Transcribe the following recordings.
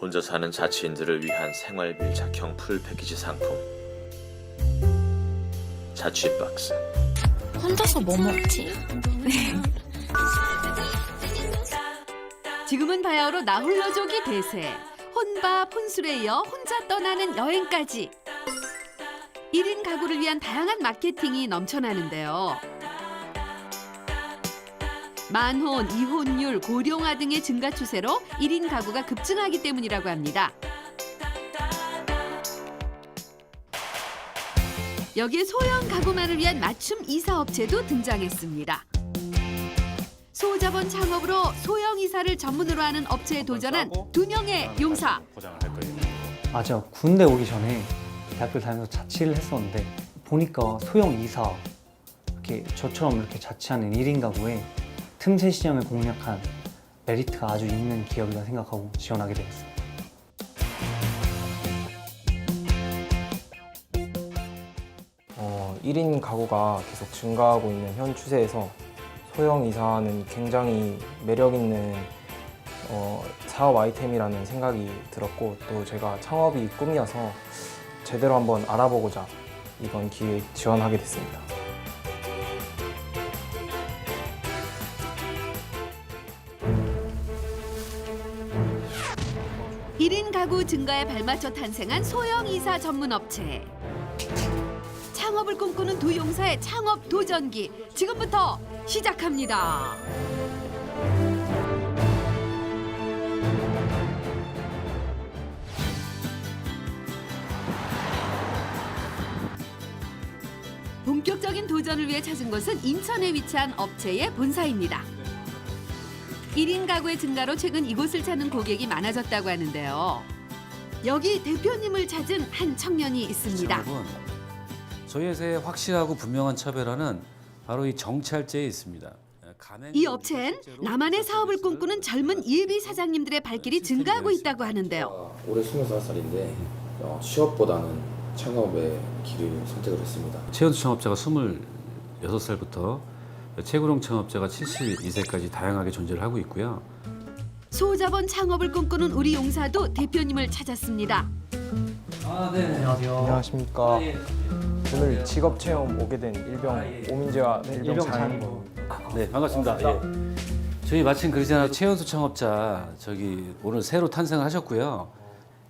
혼자 사는 자취인들을 위한 생활 밀착형 풀 패키지 상품 자취박스. 혼자서 뭐 먹지? 지금은 바야흐로 나홀로족이 대세. 혼밥, 혼술에 이어 혼자 떠나는 여행까지. 1인 가구를 위한 다양한 마케팅이 넘쳐나는데요. 만혼, 이혼율, 고령화 등의 증가 추세로 1인 가구가 급증하기 때문이라고 합니다. 여기에 소형 가구만을 위한 맞춤 이사 업체도 등장했습니다. 소자본 창업으로 소형 이사를 전문으로 하는 업체에 도전한 2명의 용사. 맞아. 군대 오기 전에 대학교 다니면서 자취를 했었는데 보니까 소형 이사 이렇게 저처럼 이렇게 자취하는 1인 가구에 틈새 시장을 공략한 메리트가 아주 있는 기업이라 생각하고 지원하게 되었어요. 어, 1인 가구가 계속 증가하고 있는 현 추세에서 소형 이사는 굉장히 매력 있는 사업 아이템이라는 생각이 들었고, 또 제가 창업이 꿈이어서 제대로 한번 알아보고자 이번 기회에 지원하게 됐습니다. 일 1인 가구 증가에 발맞춰 탄생한 소형 이사 전문 업체. 창업을 꿈꾸는 두 용사의 창업 도전기 지금부터 시작합니다. 본격적인 도전을 위해 찾은 곳은 인천에 위치한 업체의 본사입니다. 1인 가구의 증가로 최근 이곳을 찾는 고객이 많아졌다고 하는데요. 여기 대표님을 찾은 한 청년이 있습니다. 여러분, 저희 회사의 확실하고 분명한 차별화는 바로 이 정찰제에 있습니다. 이 업체엔 나만의 사업을 꿈꾸는 젊은 예비 사장님들의 발길이 증가하고 있다고 하는데요. 올해 25살인데 취업보다는 창업의 길을 선택을 했습니다. 최연소 창업자가 26살부터 최고령 창업자가 72세까지 다양하게 존재를 하고 있고요. 소자본 창업을 꿈꾸는 우리 용사도 대표님을 찾았습니다. 네. 안녕하세요. 안녕하십니까. 오늘 직업 체험 오게 된 일병 오민재와 일병 장현입니다. 네, 반갑습니다. 예. 저희 마침 그러잖아요. 최연소 창업자 오늘 새로 탄생을 하셨고요.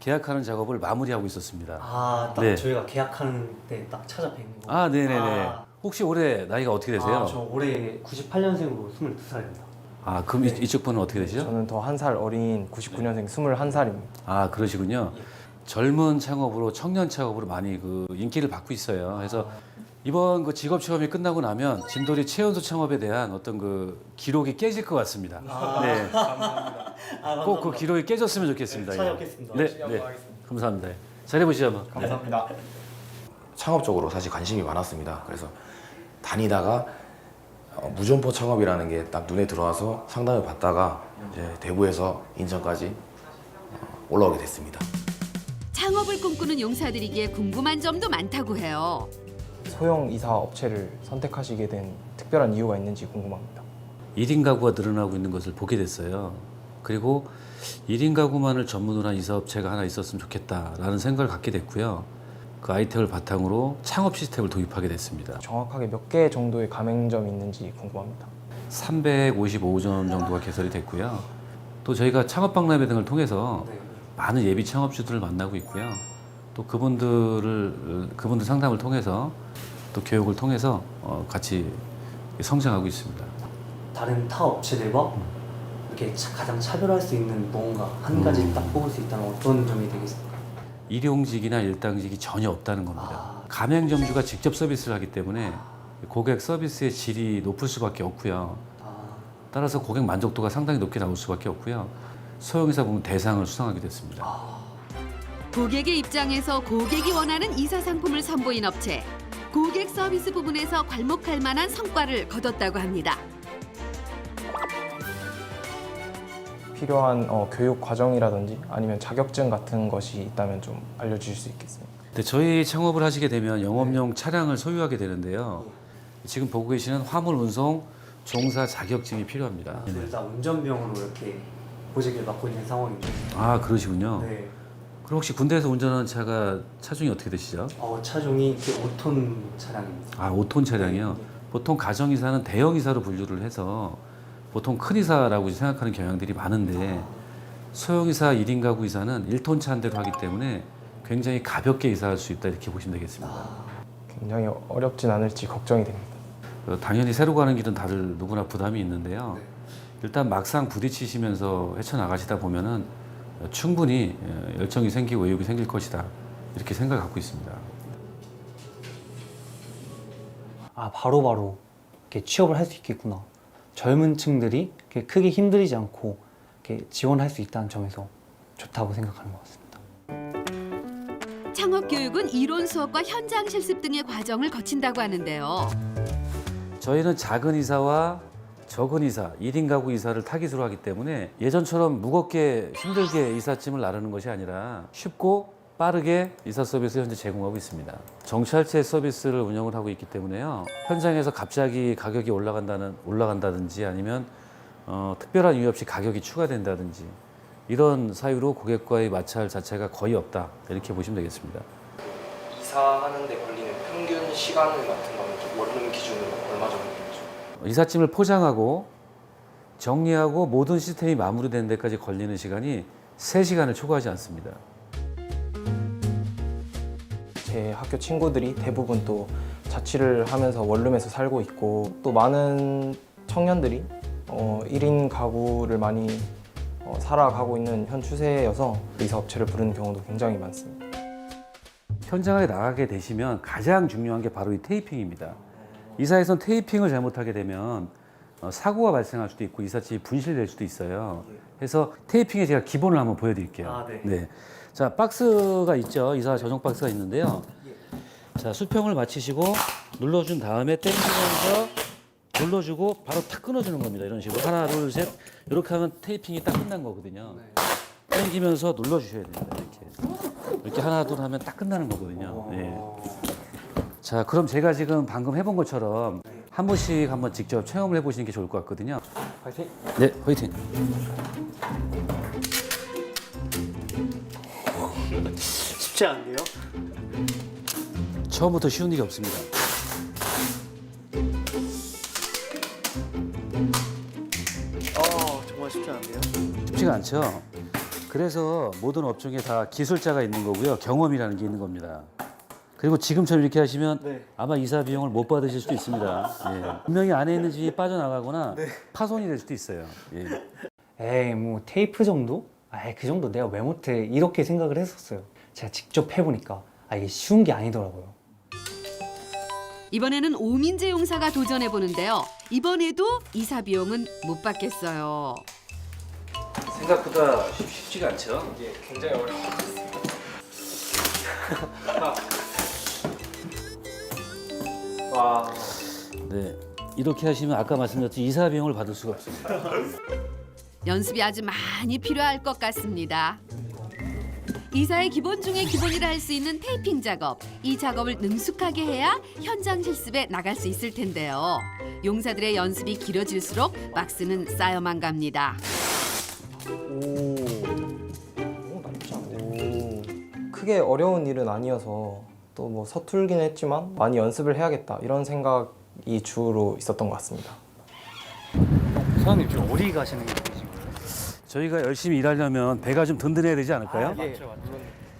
계약하는 작업을 마무리하고 있었습니다. 아, 딱 네. 저희가 계약하는 때 딱 찾아뵌 거. 아, 네네네. 아. 혹시 올해 나이가 어떻게 되세요? 아, 저 올해 98년생으로 22살입니다. 아, 그럼 이쪽 분은 어떻게 되시죠? 저는 더 한 살 어린 99년생 21살입니다. 아, 그러시군요. 젊은 창업으로 청년 창업으로 많이 그 인기를 받고 있어요. 그래서 이번 그 직업 체험이 끝나고 나면 진돌이 최연소 창업에 대한 어떤 그 기록이 깨질 것 같습니다. 네. 아, 꼭 그 기록이 깨졌으면 좋겠습니다. 네, 찾아뵙겠습니다. 네, 네. 감사합니다. 잘해보시죠. 한번. 감사합니다. 창업적으로 사실 관심이 많았습니다. 그래서 다니다가 무점포 창업이라는 게 딱 눈에 들어와서 상담을 받다가 이제 대구에서 인천까지 올라오게 됐습니다. 창업을 꿈꾸는 용사들이기에 궁금한 점도 많다고 해요. 소형 이사 업체를 선택하시게 된 특별한 이유가 있는지 궁금합니다. 1인 가구가 늘어나고 있는 것을 보게 됐어요. 그리고 1인 가구만을 전문으로 한 이사업체가 하나 있었으면 좋겠다라는 생각을 갖게 됐고요. 그 아이템을 바탕으로 창업 시스템을 도입하게 됐습니다. 정확하게 몇 개 정도의 가맹점이 있는지 궁금합니다. 355점 정도가 개설이 됐고요. 또 저희가 창업박람회 등을 통해서 네. 많은 예비 창업주들을 만나고 있고요. 또 그분들 상담을 통해서 또 교육을 통해서 같이 성장하고 있습니다. 다른 타 업체들과 이렇게 가장 차별할 수 있는 뭔가 한 가지 딱 뽑을 수 있다면 어떤 점이 되겠습니까? 일용직이나 일당직이 전혀 없다는 겁니다. 아. 가맹점주가 직접 서비스를 하기 때문에 고객 서비스의 질이 높을 수밖에 없고요. 아, 따라서 고객 만족도가 상당히 높게 나올 수밖에 없고요. 소형이사 부문 대상을 수상하게 됐습니다. 고객의 입장에서 고객이 원하는 이사 상품을 선보인 업체. 고객 서비스 부분에서 괄목할 만한 성과를 거뒀다고 합니다. 필요한 교육 과정이라든지 아니면 자격증 같은 것이 있다면 좀 알려주실 수 있겠습니까? 근데 저희 창업을 하시게 되면 영업용 차량을 소유하게 되는데요. 지금 보고 계시는 화물 운송 종사 자격증이 필요합니다. 일단 운전병으로 이렇게 보직을 맡고 있는 상황이죠. 아 그러시군요. 네. 그럼 혹시 군대에서 운전하는 차가 차종이 어떻게 되시죠? 차종이 5톤 차량입니다. 아 5톤 차량이요? 네. 보통 가정이사는 대형이사로 분류를 해서 보통 큰 이사라고 생각하는 경향들이 많은데 소형이사 1인 가구 이사는 1톤 차 한 대로 하기 때문에 굉장히 가볍게 이사할 수 있다 이렇게 보시면 되겠습니다. 굉장히 어렵진 않을지 걱정이 됩니다. 당연히 새로 가는 길은 다들 누구나 부담이 있는데요. 일단 막상 부딪히시면서 헤쳐나가시다 보면은 충분히 열정이 생기고 의욕이 생길 것이다 이렇게 생각을 갖고 있습니다. 바로바로 이렇게 취업을 할 수 있겠구나. 젊은 층들이 이렇게 크게 힘들이지 않고 이렇게 지원할 수 있다는 점에서 좋다고 생각하는 것 같습니다. 창업 교육은 이론 수업과 현장 실습 등의 과정을 거친다고 하는데요. 저희는 작은 이사와 적은 이사, 1인 가구 이사를 타깃으로 하기 때문에 예전처럼 무겁게 힘들게 이삿짐을 나르는 것이 아니라 쉽고 빠르게 이사 서비스를 현재 제공하고 있습니다. 정찰제 서비스를 운영을 하고 있기 때문에요. 현장에서 갑자기 가격이 올라간다든지 아니면 특별한 이유 없이 가격이 추가된다든지 이런 사유로 고객과의 마찰 자체가 거의 없다 이렇게 보시면 되겠습니다. 이사하는데 걸리는 평균 시간 같은 거는 좀 원룸 기준으로 얼마 정도 되죠? 이삿짐을 포장하고 정리하고 모든 시스템이 마무리되는 데까지 걸리는 시간이 3시간을 초과하지 않습니다. 제 학교 친구들이 대부분 또 자취를 하면서 원룸에서 살고 있고 또 많은 청년들이 1인 가구를 많이 살아가고 있는 현 추세여서 이사 업체를 부르는 경우도 굉장히 많습니다. 현장에 나가게 되시면 가장 중요한 게 바로 이 테이핑입니다. 이사에선 테이핑을 잘못하게 되면 사고가 발생할 수도 있고 이삿짐이 분실될 수도 있어요. 그래서 테이핑에 제가 기본을 한번 보여드릴게요. 네. 자, 박스가 있죠. 이사 전용 박스가 있는데요. 자, 수평을 맞추시고 눌러준 다음에 당기면서 눌러주고 바로 탁 끊어주는 겁니다. 이런 식으로 하나, 둘, 셋 이렇게 하면 테이핑이 딱 끝난 거거든요. 당기면서 눌러주셔야 됩니다. 이렇게 하나, 둘 하면 딱 끝나는 거거든요. 네. 자, 그럼 제가 지금 방금 해본 것처럼 한 번씩 한번 직접 체험을 해보시는 게 좋을 것 같거든요. 화이팅! 네, 화이팅! 쉽지 않은데요? 처음부터 쉬운 일이 없습니다. 정말 쉽지 않은데요? 쉽지가 않죠. 그래서 모든 업종에 다 기술자가 있는 거고요. 경험이라는 게 있는 겁니다. 그리고 지금처럼 이렇게 하시면 아마 이사 비용을 못 받으실 수도 있습니다. 예. 분명히 안에 있는 집이 빠져나가거나 파손이 될 수도 있어요. 예. 에이, 뭐 테이프 정도? 그 정도 내가 왜 못해? 이렇게 생각을 했었어요. 제가 직접 해보니까 이게 쉬운 게 아니더라고요. 이번에는 오민재 용사가 도전해 보는데요. 이번에도 이사 비용은 못 받겠어요. 생각보다 쉽지가 않죠. 이게 굉장히 어려운 것 같습니다. 와. 네, 이렇게 하시면 아까 말씀드렸듯이 이사 비용을 받을 수가 없습니다. 연습이 아주 많이 필요할 것 같습니다. 이사의 기본 중에 기본이라 할 수 있는 테이핑 작업. 이 작업을 능숙하게 해야 현장 실습에 나갈 수 있을 텐데요. 용사들의 연습이 길어질수록 박스는 쌓여만 갑니다. 나쁘지 않네요. 크게 어려운 일은 아니어서 또 뭐 서툴긴 했지만 많이 연습을 해야겠다 이런 생각이 주로 있었던 것 같습니다. 사장님 지금 어디 가시는 거예요? 저희가 열심히 일하려면 배가 좀 든든해야 되지 않을까요? 맞죠.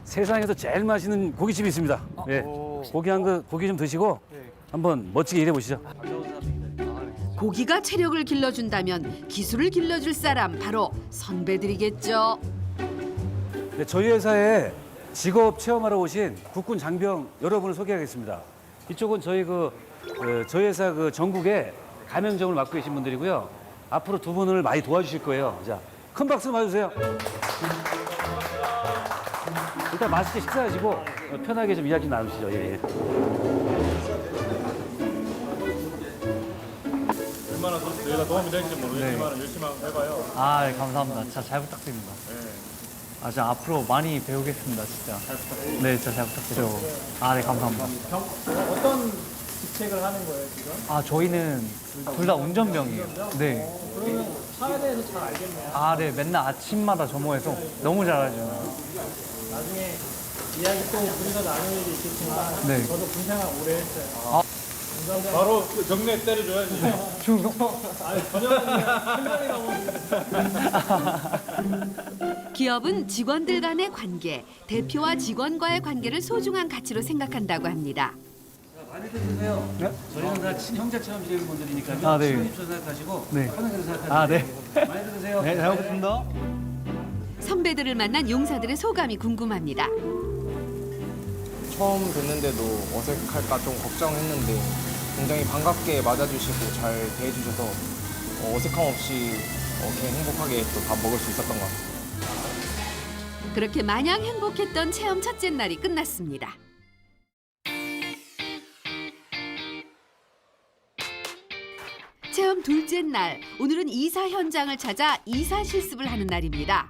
세상에서 제일 맛있는 고깃집이 있습니다. 예. 고기 좀 드시고 한번 멋지게 일해 보시죠. 고기가 체력을 길러준다면 기술을 길러줄 사람 바로 선배들이겠죠. 네, 저희 회사에 직업 체험하러 오신 국군 장병 여러분을 소개하겠습니다. 이쪽은 저희 저희 회사 전국에 가맹점을 맡고 계신 분들이고요. 앞으로 두 분을 많이 도와주실 거예요. 자, 큰 박수 맞으세요. 일단 맛있게 식사하시고 편하게 좀 이야기 나누시죠. 예. 얼마나 저희가 도움이 될지 모르겠지만 열심히 한번 해봐요. 네, 감사합니다. 진짜 잘 부탁드립니다. 진짜 앞으로 많이 배우겠습니다, 진짜. 네, 진짜 잘 부탁드려요. 네, 감사합니다. 어떤 직책을 하는 거예요 지금? 아 저희는 둘 다 운전병이에요. 네. 그러면 차에 대해서 잘 알겠네요. 아 네. 맨날 아침마다 점호해서 너무 잘하죠. 나중에 이야기 또 우리가 나눌 일이 있겠지만 네. 저도 군 생활 오래 했어요. 아. 바로 그 경례 때려줘야지. 중도. 아니 전혀 생각이라고. 기업은 직원들 간의 관계, 대표와 직원과의 관계를 소중한 가치로 생각한다고 합니다. 많이 드세요. 네? 저희는 다 친형제처럼 지내는 분들이니까요. 아, 네. 친형제처럼 생각하시고 네. 편하게 생각하시고. 아 네. 많이 드세요. 네, 잘 먹겠습니다. 선배들을 만난 용사들의 소감이 궁금합니다. 처음 뵀는데도 어색할까 좀 걱정했는데 굉장히 반갑게 맞아주시고 잘 대해주셔서 어색함 없이 이렇게 행복하게 또 밥 먹을 수 있었던 것 같습니다. 그렇게 마냥 행복했던 체험 첫째 날이 끝났습니다. 체험 둘째 날, 오늘은 이사 현장을 찾아 이사 실습을 하는 날입니다.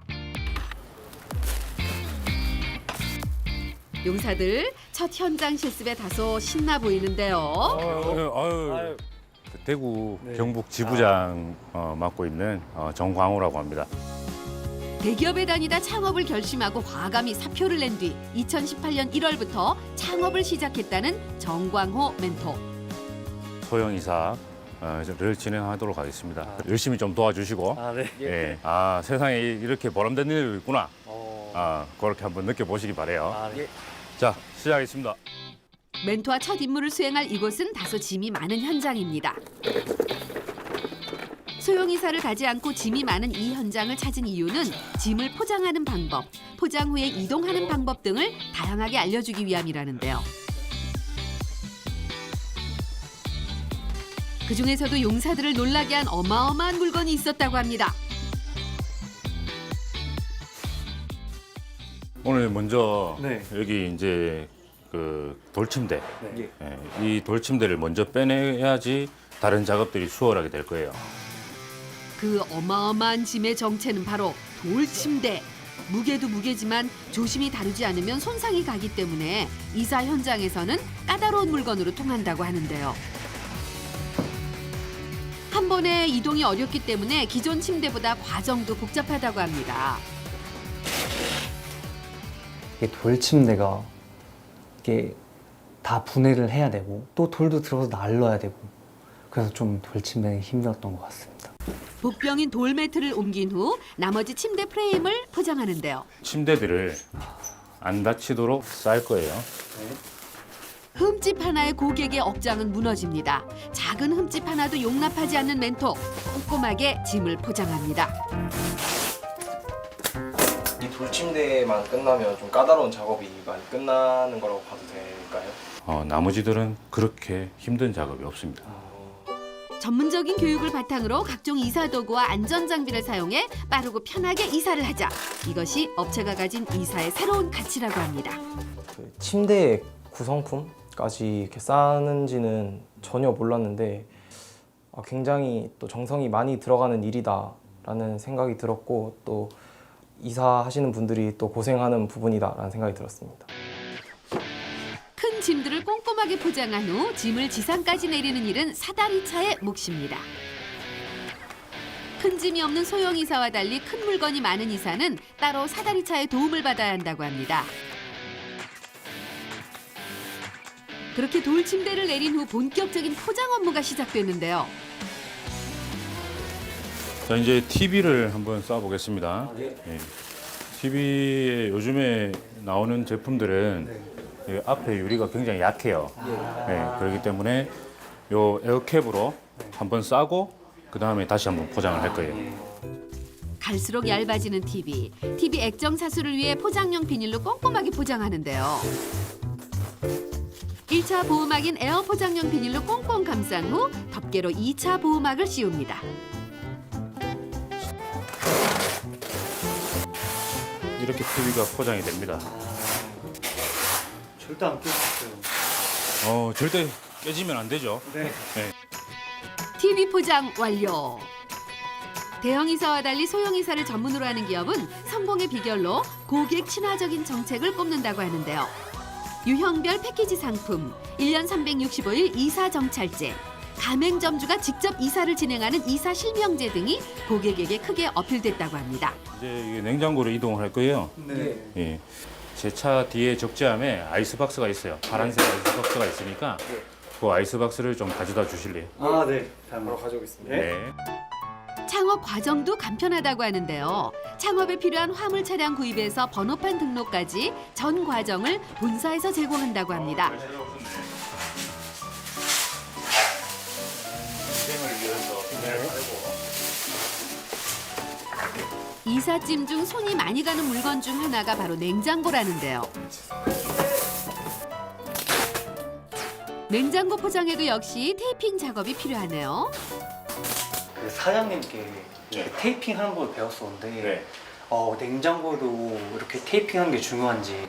용사들 첫 현장 실습에 다소 신나 보이는데요. 대구 네. 경북 지부장 맡고 있는 정광호라고 합니다. 대기업에 다니다 창업을 결심하고 과감히 사표를 낸 뒤 2018년 1월부터 창업을 시작했다는 정광호 멘토. 소형 이사를 진행하도록 하겠습니다. 열심히 좀 도와주시고, 아 네. 예. 아 세상에 이렇게 보람된 일이 있구나. 그렇게 한번 느껴보시기 바래요. 아, 네. 자, 시작하겠습니다. 멘토와 첫 임무를 수행할 이곳은 다소 짐이 많은 현장입니다. 소형이사를 가지 않고 짐이 많은 이 현장을 찾은 이유는 짐을 포장하는 방법, 포장 후에 이동하는 방법 등을 다양하게 알려주기 위함이라는데요. 그중에서도 용사들을 놀라게 한 어마어마한 물건이 있었다고 합니다. 오늘 먼저 네. 여기 이제 그 돌침대, 네. 예, 이 돌침대를 먼저 빼내야지 다른 작업들이 수월하게 될 거예요. 그 어마어마한 짐의 정체는 바로 돌침대. 무게도 무게지만 조심히 다루지 않으면 손상이 가기 때문에 이사 현장에서는 까다로운 물건으로 통한다고 하는데요. 한 번에 이동이 어렵기 때문에 기존 침대보다 과정도 복잡하다고 합니다. 이게 돌침대가 이게 다 분해를 해야 되고 또 돌도 들어서 날라야 되고 그래서 좀 돌침대는 힘들었던 것 같습니다. 복병인 돌매트를 옮긴 후 나머지 침대 프레임을 포장하는데요. 침대들을 안 다치도록 쌓을 거예요. 흠집 하나의 고객의 억장은 무너집니다. 작은 흠집 하나도 용납하지 않는 멘토. 꼼꼼하게 짐을 포장합니다. 이 돌침대만 끝나면 좀 까다로운 작업이 많이 끝나는 거라고 봐도 될까요? 나머지들은 그렇게 힘든 작업이 없습니다. 전문적인 교육을 바탕으로 각종 이사 도구와 안전 장비를 사용해 빠르고 편하게 이사를 하자. 이것이 업체가 가진 이사의 새로운 가치라고 합니다. 그 침대 구성품까지 이렇게 쌓는지는 전혀 몰랐는데 굉장히 또 정성이 많이 들어가는 일이다라는 생각이 들었고 또 이사하시는 분들이 또 고생하는 부분이다라는 생각이 들었습니다. 큰 짐들을 꼼꼼하게 포장한 후 짐을 지상까지 내리는 일은 사다리차의 몫입니다. 큰 짐이 없는 소형 이사와 달리 큰 물건이 많은 이사는 따로 사다리차의 도움을 받아야 한다고 합니다. 그렇게 돌침대를 내린 후 본격적인 포장 업무가 시작됐는데요. 자, 이제 TV를 한번 쏴보겠습니다. 예. TV에 요즘에 나오는 제품들은 이 앞에 유리가 굉장히 약해요. 예, 그렇기 때문에 요 에어캡으로 한번 싸고 그 다음에 다시 한번 포장을 할 거예요. 갈수록 얇아지는 TV. TV 액정 사수를 위해 포장용 비닐로 꼼꼼하게 포장하는데요. 1차 보호막인 에어 포장용 비닐로 꽁꽁 감싼 후 덮개로 2차 보호막을 씌웁니다. 이렇게 TV가 포장이 됩니다. 절대 안 깨졌어요. 절대 깨지면 안 되죠. 네. TV 포장 완료. 대형 이사와 달리 소형 이사를 전문으로 하는 기업은 성공의 비결로 고객 친화적인 정책을 꼽는다고 하는데요. 유형별 패키지 상품, 1년 365일 이사 정찰제, 가맹점주가 직접 이사를 진행하는 이사 실명제 등이 고객에게 크게 어필됐다고 합니다. 이제 이게 냉장고로 이동을 할 거예요. 네. 예. 제 차 뒤에 적재함에 아이스박스가 있어요. 파란색 아이스박스가 있으니까 그 아이스박스를 좀 가져다 주실래요? 아, 네. 바로 가져오겠습니다. 네. 창업 과정도 간편하다고 하는데요. 창업에 필요한 화물 차량 구입에서 번호판 등록까지 전 과정을 본사에서 제공한다고 합니다. 이삿짐 중 손이 많이 가는 물건 중 하나가 바로 냉장고라는데요. 냉장고 포장에도 역시 테이핑 작업이 필요하네요. 그 사장님께 테이핑 하는 걸 배웠었는데 네. 냉장고도 이렇게 테이핑하는 게 중요한지.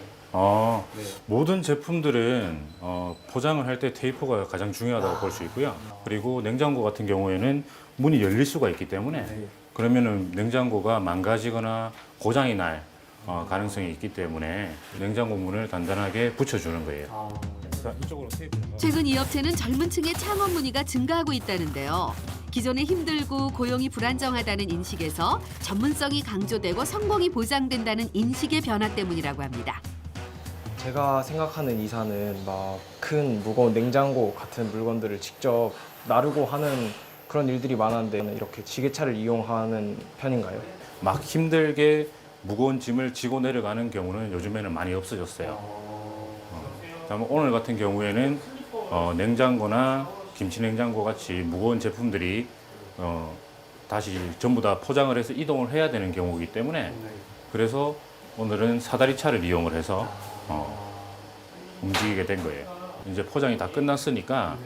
모든 제품들은 포장을 할 때 테이프가 가장 중요하다고 볼 수 있고요. 그리고 냉장고 같은 경우에는 문이 열릴 수가 있기 때문에 그러면은 냉장고가 망가지거나 고장이 날 가능성이 있기 때문에 냉장고 문을 단단하게 붙여주는 거예요. 자, 이쪽으로 테이프 좀 최근 이 업체는 젊은 층의 창업 문의가 증가하고 있다는데요. 기존에 힘들고 고용이 불안정하다는 인식에서 전문성이 강조되고 성공이 보장된다는 인식의 변화 때문이라고 합니다. 제가 생각하는 이사는 막 큰 무거운 냉장고 같은 물건들을 직접 나르고 하는 그런 일들이 많았는데 이렇게 지게차를 이용하는 편인가요? 막 힘들게 무거운 짐을 지고 내려가는 경우는 요즘에는 많이 없어졌어요. 다만 오늘 같은 경우에는 냉장고나 김치 냉장고 같이 무거운 제품들이 다시 전부 다 포장을 해서 이동을 해야 되는 경우이기 때문에 그래서 오늘은 사다리차를 이용을 해서 움직이게 된 거예요. 이제 포장이 다 끝났으니까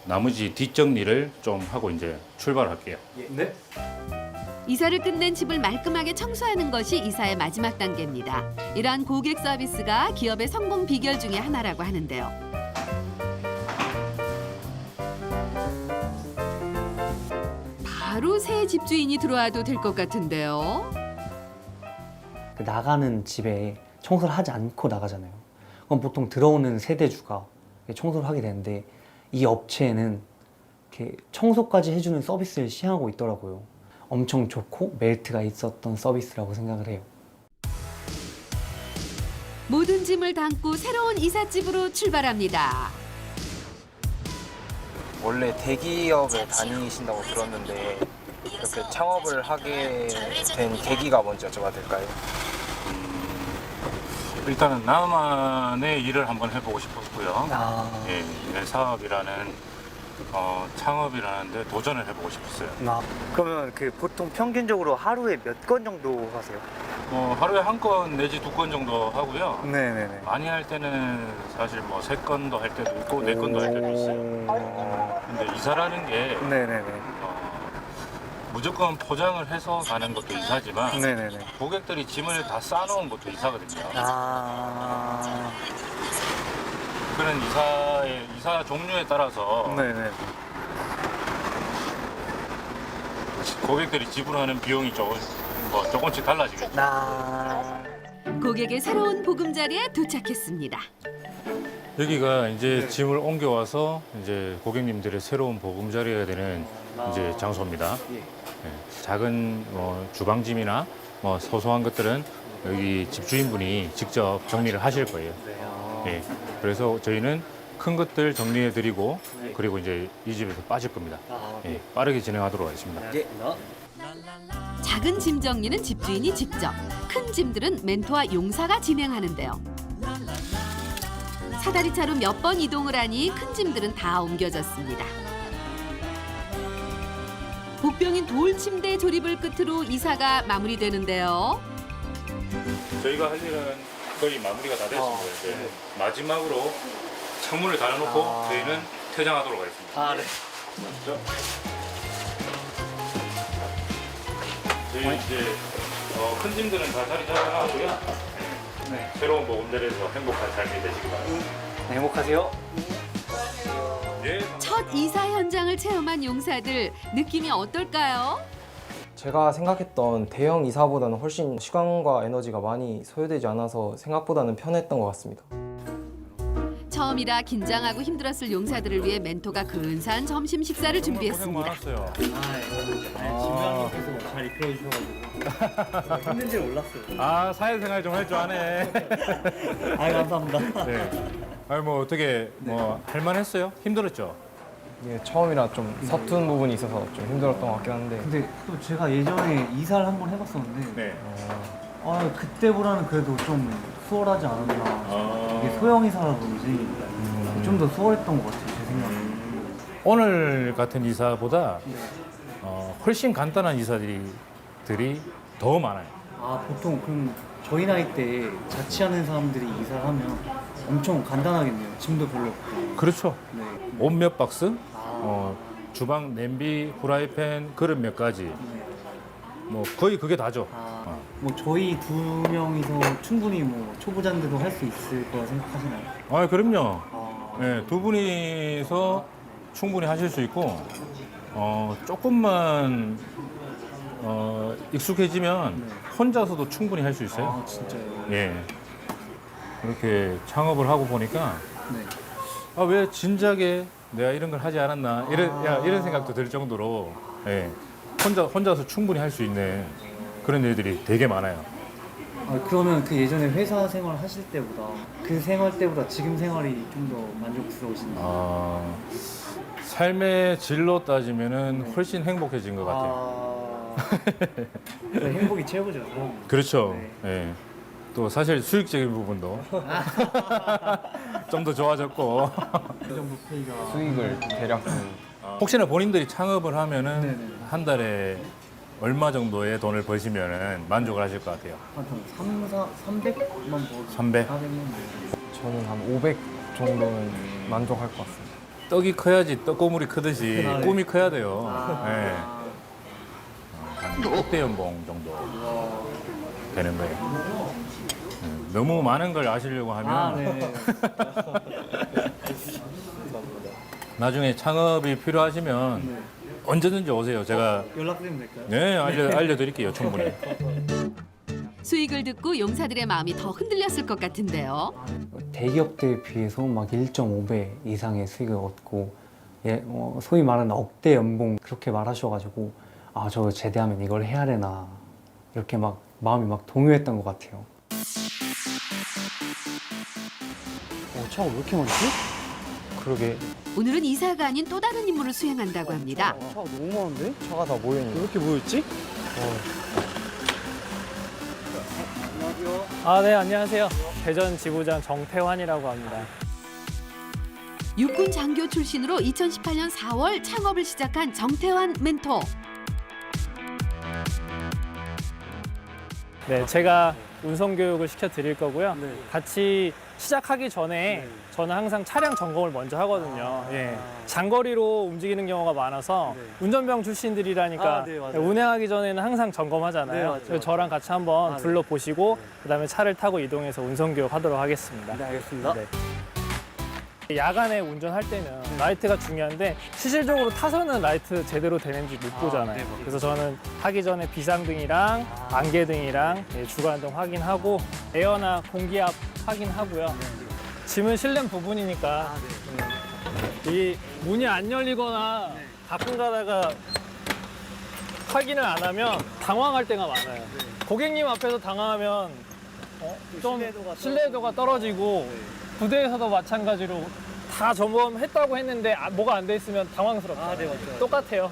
나머지 뒷정리를 좀 하고 이제 출발할게요. 네. 이사를 끝낸 집을 말끔하게 청소하는 것이 이사의 마지막 단계입니다. 이러한 고객 서비스가 기업의 성공 비결 중에 하나라고 하는데요. 바로 새 집주인이 들어와도 될 것 같은데요. 그 나가는 집에 청소를 하지 않고 나가잖아요. 그럼 보통 들어오는 세대주가 청소를 하게 되는데 이 업체에는 이렇게 청소까지 해주는 서비스를 시행하고 있더라고요. 엄청 좋고 메리트가 있었던 서비스라고 생각을 해요. 모든 짐을 담고 새로운 이삿집으로 출발합니다. 원래 대기업에 다니신다고 들었는데 이렇게 창업을 하게 된 계기가 뭔지 여쭤봐도 될까요? 일단은 나만의 일을 한번 해보고 싶었고요. 예, 내 사업이라는 창업이라는데 도전을 해보고 싶었어요. 그러면 그 보통 평균적으로 하루에 몇 건 정도 하세요? 하루에 한 건 내지 두 건 정도 하고요. 네네네. 많이 할 때는 사실 뭐 세 건도 할 때도 있고 네 건도 할 때도 있어요. 근데 이사라는 게 네네네. 무조건 포장을 해서 가는 것도 이사지만 네네네. 고객들이 짐을 다 싸놓은 것도 이사거든요. 그런 이사 종류에 따라서 네네. 고객들이 지불하는 비용이 조금씩 달라지겠죠. 고객의 새로운 보금자리에 도착했습니다. 여기가 이제 짐을 옮겨와서 이제 고객님들의 새로운 보금자리가 되는 이제 장소입니다. 작은 주방짐이나 소소한 것들은 여기 집주인분이 직접 정리를 하실 거예요. 예, 그래서 저희는 큰 것들 정리해드리고 그리고 이제 이 집에서 빠질 겁니다. 예, 빠르게 진행하도록 하겠습니다. 작은 짐 정리는 집주인이 직접, 큰 짐들은 멘토와 용사가 진행하는데요. 사다리차로 몇 번 이동을 하니 큰 짐들은 다 옮겨졌습니다. 복병인 돌 침대 조립을 끝으로 이사가 마무리되는데요. 저희가 할 일은 거의 마무리가 다 됐습니다. 이제 마지막으로 창문을 달아놓고 저희는 퇴장하도록 하겠습니다. 네. 저희 이제 큰 짐들은 다 자리 잡아놨고요. 네. 새로운 보금자리에서 행복한 삶이 되시기 바랍니다. 행복하세요. 예. 첫 이사 현장을 체험한 용사들, 느낌이 어떨까요? 제가 생각했던 대형 이사보다는 훨씬 시간과 에너지가 많이 소요되지 않아서 생각보다는 편했던 것 같습니다. 처음이라 긴장하고 힘들었을 용사들을 위해 멘토가 근사한 점심 식사를 고생 준비했습니다. 많았어요. 지부장님께서 잘 이끌어 주셔가지고 힘든지 몰랐어요. 아 사회생활 좀 할 줄 아네. 아 감사합니다. 네. 아니 뭐 어떻게 뭐 할만했어요? 힘들었죠? 이게 처음이라 좀 서툰 부분이 있어서 좀 힘들었던 것 같긴 한데 근데 또 제가 예전에 이사를 한번 해봤었는데 네. 아 그때보다는 그래도 좀 수월하지 않았나. 이게 소형 이사라 그런지 좀 더 수월했던 것 같아요, 제 생각에. 오늘 같은 이사보다 훨씬 간단한 이사들이 더 많아요. 아 보통 그럼 저희 나이 때 자취하는 사람들이 이사를 하면 엄청 간단하겠네요. 짐도 별로 없고. 그렇죠. 네. 옷 몇 박스, 주방 냄비, 후라이팬, 그릇 몇 가지. 뭐 거의 그게 다죠. 뭐 저희 두 명이서 충분히 뭐 초보자인데도 할 수 있을 거라 생각하시나요? 아 그럼요. 아, 네, 두 분이서 충분히 하실 수 있고 조금만 익숙해지면 혼자서도 충분히 할 수 있어요. 아 진짜요? 예. 이렇게 창업을 하고 보니까 네. 아, 왜 진작에 내가 이런 걸 하지 않았나 이런 생각도 들 정도로 예. 혼자서 충분히 할 수 있는 그런 일들이 되게 많아요. 아, 그러면 그 예전에 회사 생활 하실 때보다 그 생활 때보다 지금 생활이 좀 더 만족스러우신가요? 삶의 질로 따지면은 훨씬 행복해진 것 같아요. 네, 행복이 최고죠. 그렇죠. 네. 예. 또 사실 수익적인 부분도 좀 더 좋아졌고 이 정도 페이가 수익을 대략 혹시나 본인들이 창업을 하면은 네네. 한 달에 얼마 정도의 돈을 버시면은 만족을 하실 것 같아요. 한 300만 벌 300? 400만 저는 한 500 정도는 만족할 것 같습니다. 떡이 커야지 떡고물이 크듯이 네. 꿈이 커야 돼요. 아. 예. 한 6대 연봉 정도 되는 거예요. 너무 많은 걸 아시려고 하면 아, 네. 나중에 창업이 필요하시면 네. 언제든지 오세요. 제가 연락드리면 될까요? 네 알려드릴게요. 충분히. 수익을 듣고 용사들의 마음이 더 흔들렸을 것 같은데요. 대기업들에 비해서 막 1.5배 이상의 수익을 얻고 소위 말하는 억대 연봉 그렇게 말하셔가지고 아, 저 제대하면 이걸 해야 되나 이렇게 막 마음이 막 동요했던 것 같아요. 차가 왜 이렇게 많지? 그러게 오늘은 이사가 아닌 또 다른 임무를 수행한다고 합니다. 차가 너무 많은데? 차가 다 모여있네. 왜 이렇게 모였지? 아, 네, 안녕하세요. 대전 지부장 정태환이라고 합니다. 육군 장교 출신으로 2018년 4월 창업을 시작한 정태환 멘토. 네, 제가 운송 교육을 시켜드릴 거고요. 네. 같이 시작하기 전에 저는 항상 차량 점검을 먼저 하거든요. 예. 장거리로 움직이는 경우가 많아서 운전병 출신들이라니까 아, 네, 맞아요. 운행하기 전에는 항상 점검하잖아요. 네, 맞죠, 그래서 저랑 같이 한번 네. 둘러보시고 그다음에 차를 타고 이동해서 운송 교육 하도록 하겠습니다. 네, 알겠습니다. 네. 야간에 운전할 때는 라이트가 중요한데 실질적으로 타서는 라이트 제대로 되는지 못 보잖아요. 네, 맞아요. 그래서 저는 하기 전에 비상등이랑 안개등이랑 주간등 확인하고 에어나 공기압 확인하고요. 짐은 실내 부분이니까 이 문이 안 열리거나 가끔 가다가 확인을 안 하면 당황할 때가 많아요. 고객님 앞에서 당황하면 좀 신뢰도가 떨어지고 부대에서도 마찬가지로 다 점검했다고 했는데 뭐가 안 돼 있으면 당황스럽죠. 네, 맞죠. 똑같아요.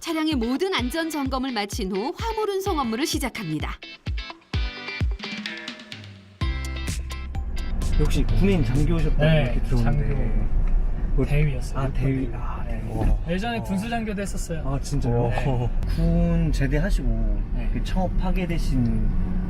차량의 모든 안전 점검을 마친 후 화물 운송 업무를 시작합니다. 역시 군인 장교셨다고 네, 이렇게 들었는데 대위였어요. 아, 대위. 네. 예전에 군수 장교도 했었어요. 아, 진짜요? 네. 군 제대하시고 네. 그 창업하게 되신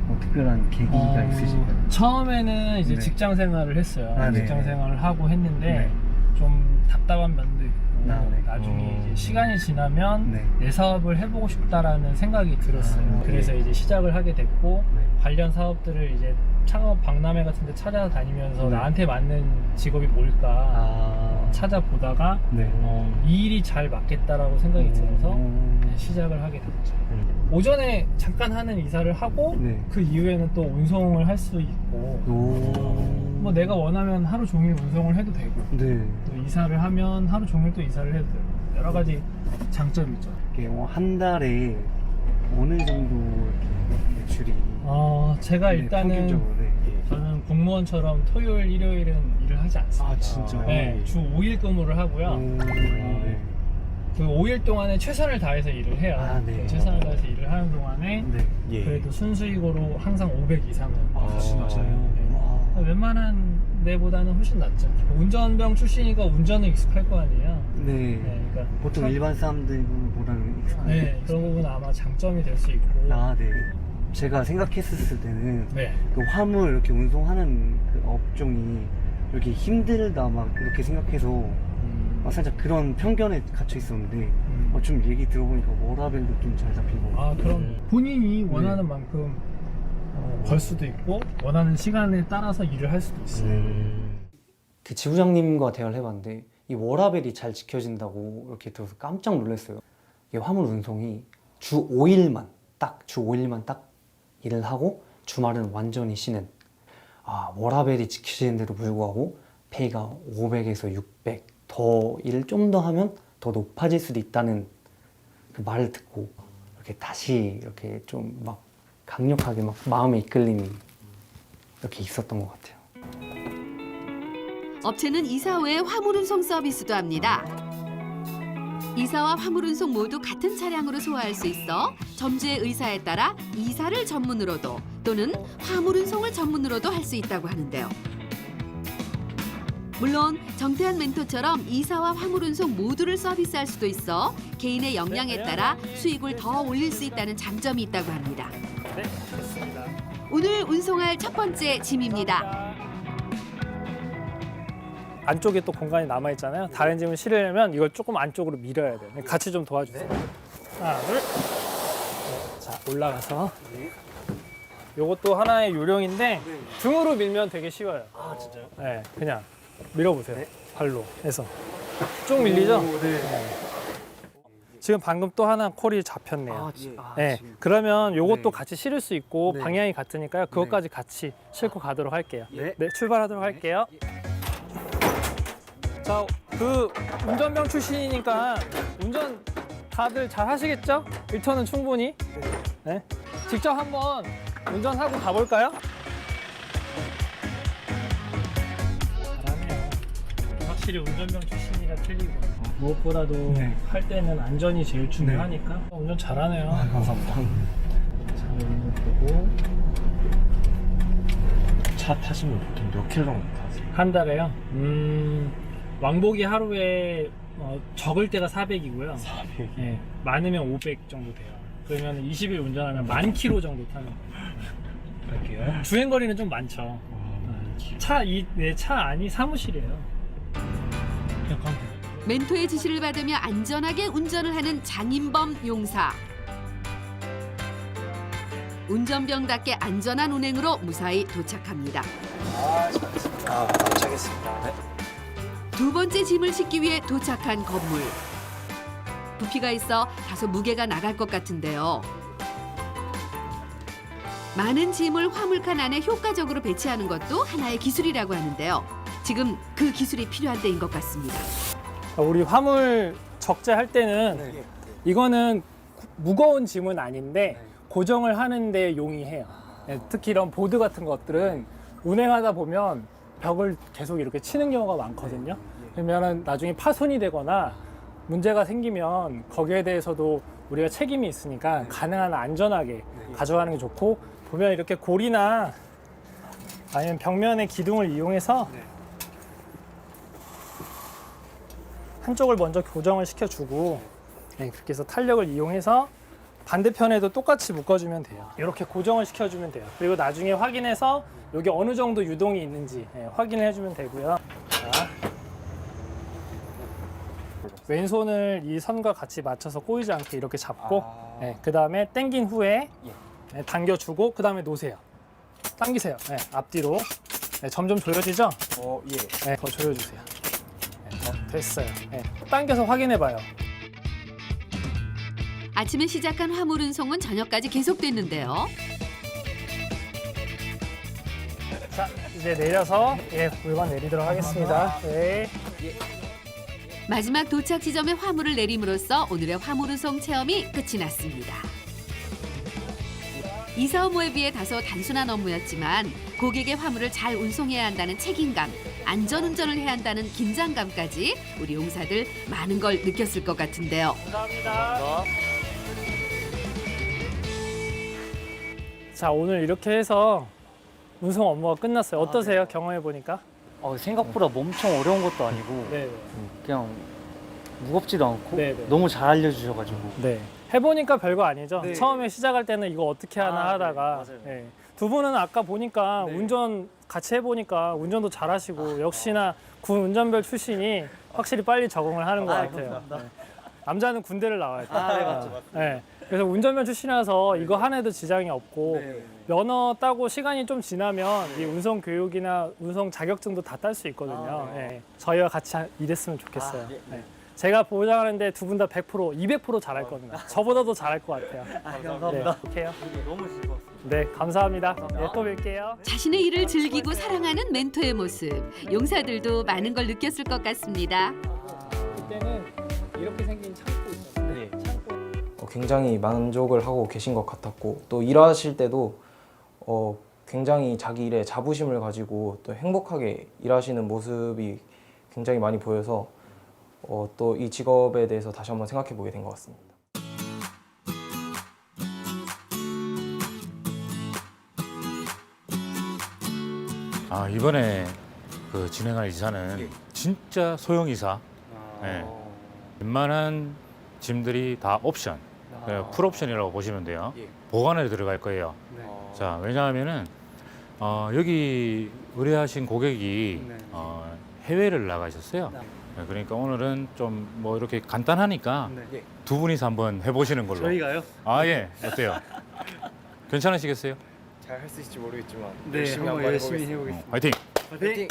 뭐 특별한 계기가 있으신가요? 처음에는 이제 네. 직장 생활을 했어요. 아, 네. 직장 생활을 하고 했는데 네. 좀 답답한 면도 있고 아, 네. 나중에 이제 시간이 지나면 네. 내 사업을 해보고 싶다라는 생각이 들었어요. 그래서 이제 시작을 하게 됐고 네. 관련 사업들을 이제 창업 박람회 같은 데 찾아다니면서 네. 나한테 맞는 직업이 뭘까 아, 찾아보다가 네. 이 일이 잘 맞겠다라고 생각이 들어서 시작을 하게 됐죠. 오전에 잠깐 하는 이사를 하고 네. 그 이후에는 또 운송을 할 수 있고 뭐 내가 원하면 하루 종일 운송을 해도 되고 네. 또 이사를 하면 하루 종일 또 이사를 해도 되고 여러 가지 장점이 있죠. 이게 한 달에 어느 정도 이렇게 매출이 제가 네, 일단은 평균적으로, 네. 저는 공무원처럼 토요일, 일요일은 일을 하지 않습니다. 아, 진짜요? 네, 주 5일 근무를 하고요. 네. 그 5일 동안에 최선을 다해서 일을 해요. 아, 네. 최선을 다해서 일을 하는 동안에 네. 예. 그래도 순수익으로 항상 500 이상은 진짜요? 네. 웬만한 데보다는 훨씬 낫죠. 운전병 출신이니까 운전은 익숙할 거 아니에요. 네. 네, 그러니까 보통 일반 사람들보다는 익숙한데. 네, 그런 부분은 아마 장점이 될 수 있고. 아, 네. 제가 생각했을 때는 네. 그 화물 이렇게 운송하는 그 업종이 이렇게 힘들다 막 이렇게 생각해서 살짝 그런 편견에 갇혀 있었는데 좀 얘기 들어보니까 워라밸도 좀 잘 잡힌 거 같아요. 그럼 본인이 원하는 만큼 벌 수도 있고 원하는 시간에 따라서 일을 할 수도 있어요. 그 지부장님과 대화를 해봤는데 이 워라밸이 잘 지켜진다고 이렇게 들어서 깜짝 놀랐어요. 이 화물 운송이 주 5일만 딱 일을 하고 주말은 완전히 쉬는, 워라밸이 지켜지는데도 불구하고 페이가 500에서 600 더 일을 좀 더 하면 더 높아질 수도 있다는 그 말을 듣고 이렇게 다시 이렇게 좀 막 강력하게 막 마음의 이끌림이 이렇게 있었던 것 같아요. 업체는 이사 외에 화물운송 서비스도 합니다. 이사와 화물운송 모두 같은 차량으로 소화할 수 있어 점주의 의사에 따라 이사를 전문으로도 또는 화물운송을 전문으로도 할 수 있다고 하는데요. 물론 정태한 멘토처럼 이사와 화물운송 모두를 서비스할 수도 있어 개인의 역량에 따라 수익을 더 올릴 수 있다는 장점이 있다고 합니다. 네, 됐습니다. 오늘 운송할 첫 번째 짐입니다. 안쪽에 또 공간이 남아 있잖아요. 다른 짐을 실으려면 이걸 조금 안쪽으로 밀어야 돼요. 같이 좀 도와주세요. 하나, 둘. 네, 자, 올라가서. 요것도 하나의 요령인데 등으로 밀면 되게 쉬워요. 아, 진짜요? 네, 그냥 밀어보세요. 발로 해서. 쭉 밀리죠? 네. 지금 방금 또 하나 콜이 잡혔네요. 네, 그러면 요것도 같이 실을 수 있고 방향이 같으니까요. 그것까지 같이 싣고 가도록 할게요. 네, 출발하도록 할게요. 자, 그 운전병 출신이니까 운전 다들 잘 하시겠죠? 1톤은 충분히. 네. 직접 한번 운전하고 가볼까요? 잘하네요. 확실히 운전병 출신이라 틀리고 무엇보다도 할 때는 안전이 제일 중요하니까 운전 잘하네요. 감사합니다. 자, 이거 보고 차 타시면 보통 몇 킬로 정도 타세요? 한 달에요? 왕복이 하루에 적을 때가 400이고요. 400. 네, 많으면 500 정도 돼요. 그러면 20일 운전하면 10,000km 정도 타는 거예요. 주행 거리는 좀 많죠. 내 차 안이 사무실이에요. 약간 멘토의 지시를 받으며 안전하게 운전을 하는 장인범 용사. 운전병답게 안전한 운행으로 무사히 도착합니다. 도착했습니다. 네. 두 번째 짐을 싣기 위해 도착한 건물. 부피가 있어 다소 무게가 나갈 것 같은데요. 많은 짐을 화물칸 안에 효과적으로 배치하는 것도 하나의 기술이라고 하는데요. 지금 그 기술이 필요한 때인 것 같습니다. 우리 화물 적재할 때는 이거는 무거운 짐은 아닌데 고정을 하는 데 용이해요. 네, 특히 이런 보드 같은 것들은 운행하다 보면 벽을 계속 이렇게 치는 경우가 많거든요. 그러면 나중에 파손이 되거나 문제가 생기면 거기에 대해서도 우리가 책임이 있으니까 가능한 안전하게 가져가는 게 좋고, 보면 이렇게 고리나 아니면 벽면의 기둥을 이용해서 한쪽을 먼저 고정을 시켜주고, 그렇게 해서 탄력을 이용해서 반대편에도 똑같이 묶어주면 돼요. 이렇게 고정을 시켜주면 돼요. 그리고 나중에 확인해서 여기 어느 정도 유동이 있는지 확인을 해주면 되고요. 자, 왼손을 이 선과 같이 맞춰서 꼬이지 않게 이렇게 잡고, 그 다음에 당긴 후에 당겨주고, 그 다음에 놓으세요. 당기세요. 앞뒤로. 점점 조여지죠? 예. 더 조여주세요. 됐어요. 당겨서 확인해봐요. 아침에 시작한 화물 운송은 저녁까지 계속됐는데요. 자, 이제 내려서 물건 내리도록 하겠습니다. 네. 마지막 도착 지점에 화물을 내림으로써 오늘의 화물 운송 체험이 끝이 났습니다. 이사 업무에 비해 다소 단순한 업무였지만 고객의 화물을 잘 운송해야 한다는 책임감, 안전운전을 해야 한다는 긴장감까지 우리 용사들 많은 걸 느꼈을 것 같은데요. 감사합니다. 자, 오늘 이렇게 해서 운송 업무가 끝났어요. 어떠세요? 경험해 보니까? 생각보다 엄청 어려운 것도 아니고 네. 그냥 무겁지도 않고 네, 네. 너무 잘 알려주셔가지고 네. 해보니까 별거 아니죠. 네. 처음에 시작할 때는 이거 어떻게 하나 하다가 네, 맞아요. 네. 두 분은 아까 보니까 네. 운전 같이 해보니까 운전도 잘하시고 역시나 군 운전별 출신이 확실히 빨리 적응을 하는 것 같아요. 네. 남자는 군대를 나와야 돼요. 네, 맞죠. 네. 그래서 운전면 출신이라서 이거 하나에도 지장이 없고 네. 면허 따고 시간이 좀 지나면 이 운송 교육이나 운송 자격증도 다 딸 수 있거든요. 네. 저희와 같이 일했으면 좋겠어요. 네. 제가 보장하는데 두 분 다 100%, 200% 잘할 겁니다. 저보다도 잘할 것 같아요. 감사합니다. 네, 오케이요. 너무 즐거웠어요. 네, 감사합니다. 네, 또 뵐게요. 자신의 일을 즐기고 사랑하는 멘토의 모습, 용사들도 많은 걸 느꼈을 것 같습니다. 그때는 이렇게 생긴 창고 있었어요. 네. 굉장히 만족을 하고 계신 것 같았고 또 일하실 때도 굉장히 자기 일에 자부심을 가지고 또 행복하게 일하시는 모습이 굉장히 많이 보여서 또 이 직업에 대해서 다시 한번 생각해 보게 된 것 같습니다. 이번에 그 진행할 이사는 진짜 소형 이사. 네. 웬만한 짐들이 다 옵션, 풀옵션이라고 보시면 돼요. 보관에 들어갈 거예요. 자, 왜냐하면은 여기 의뢰하신 고객이 해외를 나가셨어요. 네, 그러니까 오늘은 좀 뭐 이렇게 간단하니까 두 분이서 한번 해보시는 걸로. 저희가요? 예. 어때요? 괜찮으시겠어요? 잘 할 수 있을지 모르겠지만 네, 한번 열심히 해보겠습니다. 화이팅! 화이팅!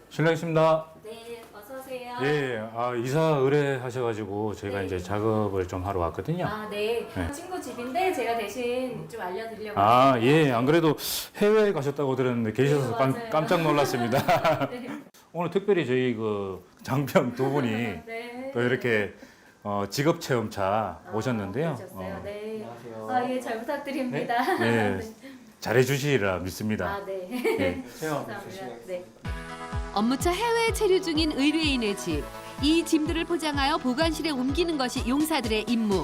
실례하겠습니다. 네, 어서 오세요. 예, 이사 의뢰하셔가지고 저희가 이제 작업을 좀 하러 왔거든요. 네. 네. 친구 집인데 제가 대신 좀 알려드리려고. 예, 안 그래도 해외에 가셨다고 들었는데 계셔서 네, 맞아요. 깜짝 놀랐습니다. 네. 오늘 특별히 저희 그 장병 두 분이 네. 또 이렇게 직업 체험차 오셨는데요. 그러셨어요. 네. 예, 잘 부탁드립니다. 네, 잘해주시리라 믿습니다. 네. 예. 감사합니다. 네. 업무차 해외에 체류 중인 의뢰인의 집. 이 짐들을 포장하여 보관실에 옮기는 것이 용사들의 임무.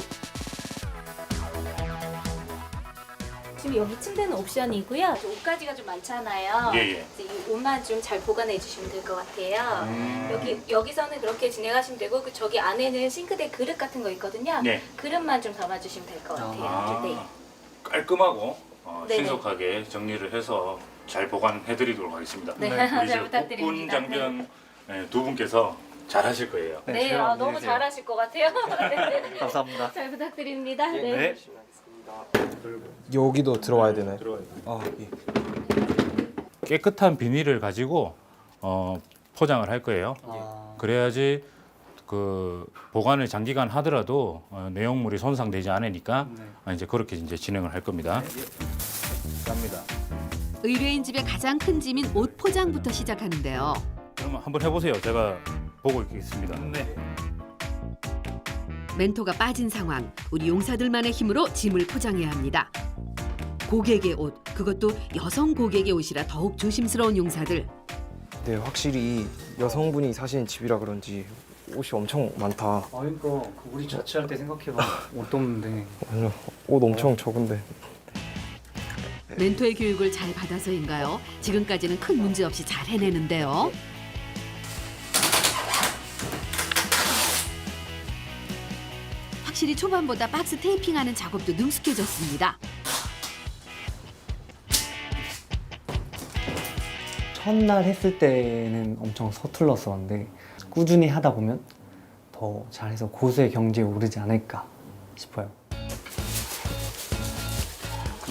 지금 여기 침대는 옵션이고요. 옷가지가 좀 많잖아요. 예. 그래서 이 옷만 좀 잘 보관해 주시면 될 것 같아요. 여기서는 그렇게 진행하시면 되고 저기 안에는 싱크대 그릇 같은 거 있거든요. 네. 그릇만 좀 담아주시면 될 것 같아요. 네. 깔끔하고 네네. 신속하게 정리를 해서 잘 보관해드리도록 하겠습니다. 네, 우리 잘 이제 부탁드립니다. 국군 장병 두 분께서 잘하실 거예요. 네, 너무 잘하실 것 같아요. 네. 감사합니다. 잘 부탁드립니다. 네. 여기도 들어와야 되나요? 예. 깨끗한 비닐을 가지고 포장을 할 거예요. 그래야지 그 보관을 장기간 하더라도 내용물이 손상되지 않으니까 이제 그렇게 이제 진행을 할 겁니다. 갑니다. 의뢰인 집의 가장 큰 짐인 옷 포장부터 시작하는데요. 그러면 한번 해보세요. 제가 보고 있겠습니다. 멘토가 빠진 상황. 우리 용사들만의 힘으로 짐을 포장해야 합니다. 고객의 옷, 그것도 여성 고객의 옷이라 더욱 조심스러운 용사들. 네, 확실히 여성분이 사시는 집이라 그런지 옷이 엄청 많다. 그러니까 우리 자취할 때 생각해봐. 옷도 없는데. 맞아, 옷 엄청 적은데. 멘토의 교육을 잘 받아서인가요? 지금까지는 큰 문제 없이 잘 해내는데요. 확실히 초반보다 박스 테이핑하는 작업도 능숙해졌습니다. 첫날 했을 때는 엄청 서툴렀었는데 꾸준히 하다 보면 더 잘해서 고수의 경지에 오르지 않을까 싶어요.